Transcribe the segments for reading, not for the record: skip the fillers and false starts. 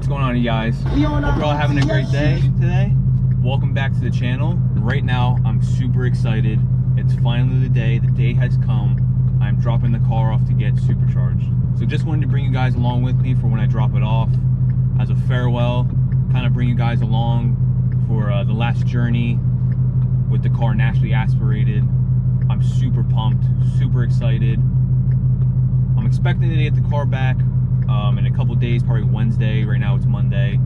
What's going on, you guys? Hope you're all having a great day today. Welcome back to the channel. Right now, I'm super excited. It's finally the day. The day has come. I'm dropping the car off to get supercharged. So just wanted to bring you guys along with me for when I drop it off as a farewell. Kind of bring you guys along for the last journey with the car naturally aspirated. I'm super pumped, super excited. I'm expecting to get the car back in a couple days, probably Wednesday. Right now it's Monday.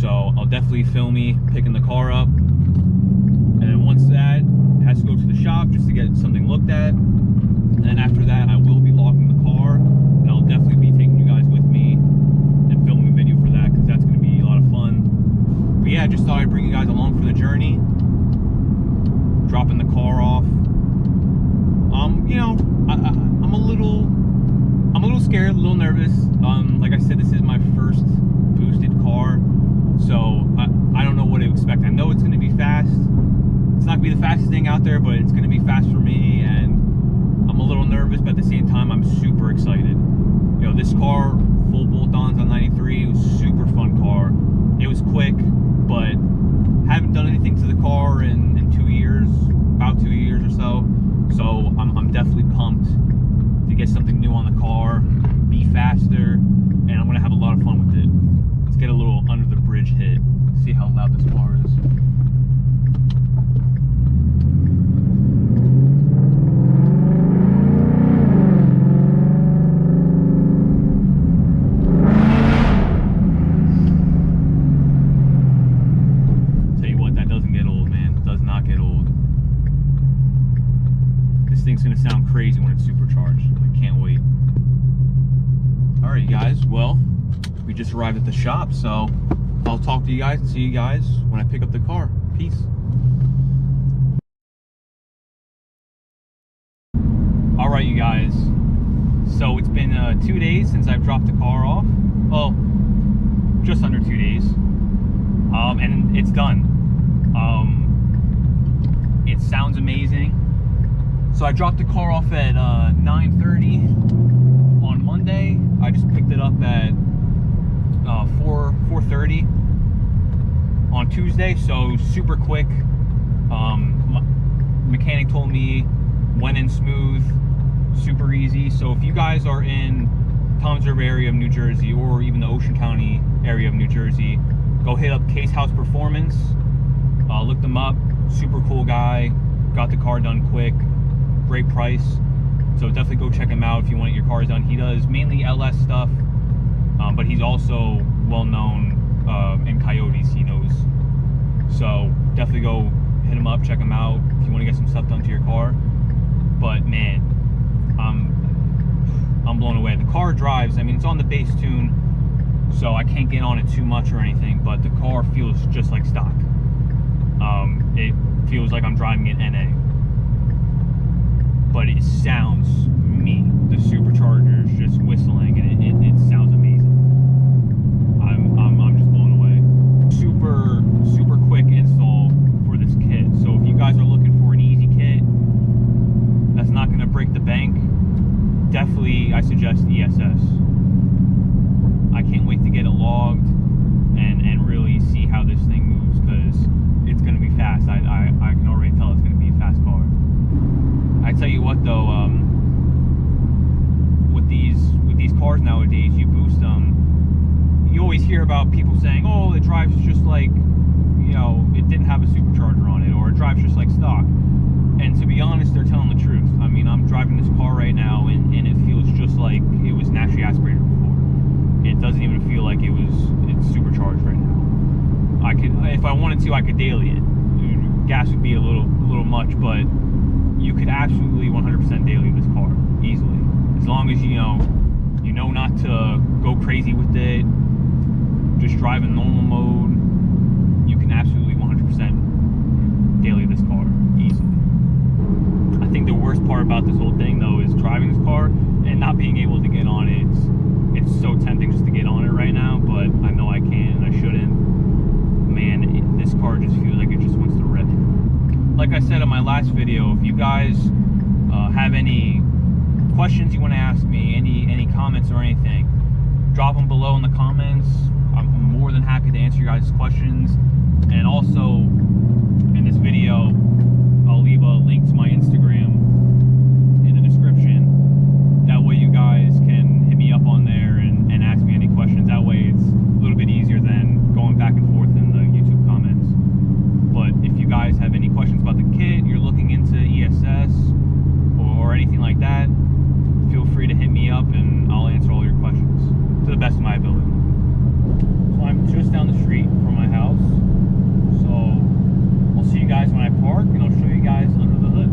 So I'll definitely film me picking the car up. And then once that, it has to go to the shop just to get something looked at. And then after that, I will be logging the car. And I'll definitely be taking you guys with me and filming a video for that, because that's going to be a lot of fun. But yeah, I just thought I'd bring you guys along for the journey. Dropping the car off. You know, I'm a little scared, a little nervous. Like I said, this is my first boosted car, so I don't know what to expect. I know it's going to be fast. It's not going to be the fastest thing out there, but it's going to be fast for me, and I'm a little nervous, but at the same time, I'm super excited. You know, this car, full bolt-ons on 93, it was a super fun car. It was quick, but haven't done anything to the car in 2 years, about 2 years or so. So I'm definitely pumped to get something new on the car, be faster, and I'm gonna have a lot of fun with it. Let's get a little under the bridge hit, see how loud this car is. Tell you what, that doesn't get old, man. It does not get old. This thing's gonna sound crazy when it's supercharged. I can't wait. Alright, you guys, well, we just arrived at the shop, so I'll talk to you guys and see you guys when I pick up the car. Peace. Alright, you guys, so it's been 2 days since I've dropped the car off. Well, just under 2 days. And it's done. It sounds amazing. So I dropped the car off at 9:30 on Monday. I just picked it up at 4:30 on Tuesday, so super quick. Mechanic told me went in smooth, super easy. So if you guys are in Toms River area of New Jersey, or even the Ocean County area of New Jersey, go hit up Case House Performance. Look them up. Super cool guy. Got the car done quick. Great price, so definitely go check him out if you want your cars done. He does mainly LS stuff, but he's also well known in Coyotes, he knows. So definitely go hit him up, check him out if you want to get some stuff done to your car. But man, I'm blown away. The car drives, I mean, it's on the base tune, so I can't get on it too much or anything, but the car feels just like stock. It feels like I'm driving an NA. But it sounds mean. The supercharger's just whistling, and it sounds amazing. I'm just blown away. Super quick install for this kit. So if you guys are looking for an easy kit that's not going to break the bank, definitely I suggest ESS. I can't wait to get it logged and really see how this thing moves, because it's going to be fast. I can already tell it's going to be a fast car. I tell you what though, with these cars nowadays, you boost them. You always hear about people saying, "Oh, it drives just like, you know, it didn't have a supercharger on it, or it drives just like stock." And to be honest, they're telling the truth. I mean, I'm driving this car right now, and it feels just like it was naturally aspirated before. It doesn't even feel like it's supercharged right now. I could, if I wanted to, I could daily it. Gas would be a little much, but you could absolutely 100% daily this car easily, as long as you know not to go crazy with it. Just drive in normal mode. You can absolutely 100% daily this car easily. I think the worst part about this whole thing though is driving this car and not being able to get on it. It's so tempting just to get on it right now, but I know I can and I shouldn't. Man, this car just feels like it just wants to rip. Like I said in my last video, if you guys have any questions you want to ask me, any comments or anything, drop them below in the comments. I'm more than happy to answer your guys' questions. And also, in this video, I'll leave a link to my Instagram in the description. That way you guys can hit me up on there and ask me any questions. That way it's a little bit easier than going back and forth in the YouTube comments. But if you guys have any questions about the kit, you're looking into ESS or anything like that, feel free to hit me up and I'll answer all your questions to the best of my ability. So I'm just down the street from my house. So I'll see you guys when I park and I'll show you guys under the hood.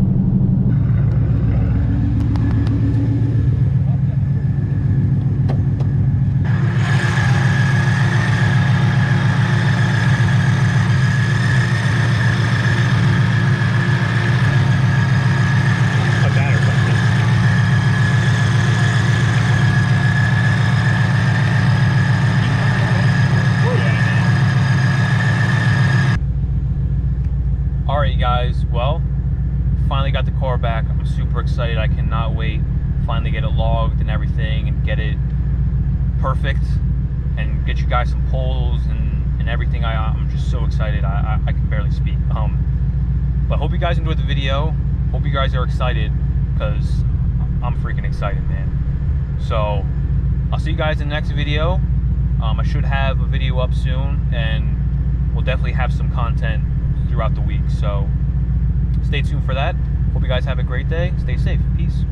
Alright guys, well, finally got the car back. I'm super excited. I cannot wait. Finally get it logged and everything and get it perfect and get you guys some polls and everything. I'm just so excited. I can barely speak. But hope you guys enjoyed the video. Hope you guys are excited because I'm freaking excited, man. So I'll see you guys in the next video. I should have a video up soon and we'll definitely have some content throughout the week, so stay tuned for that. Hope you guys have a great day. Stay safe. Peace.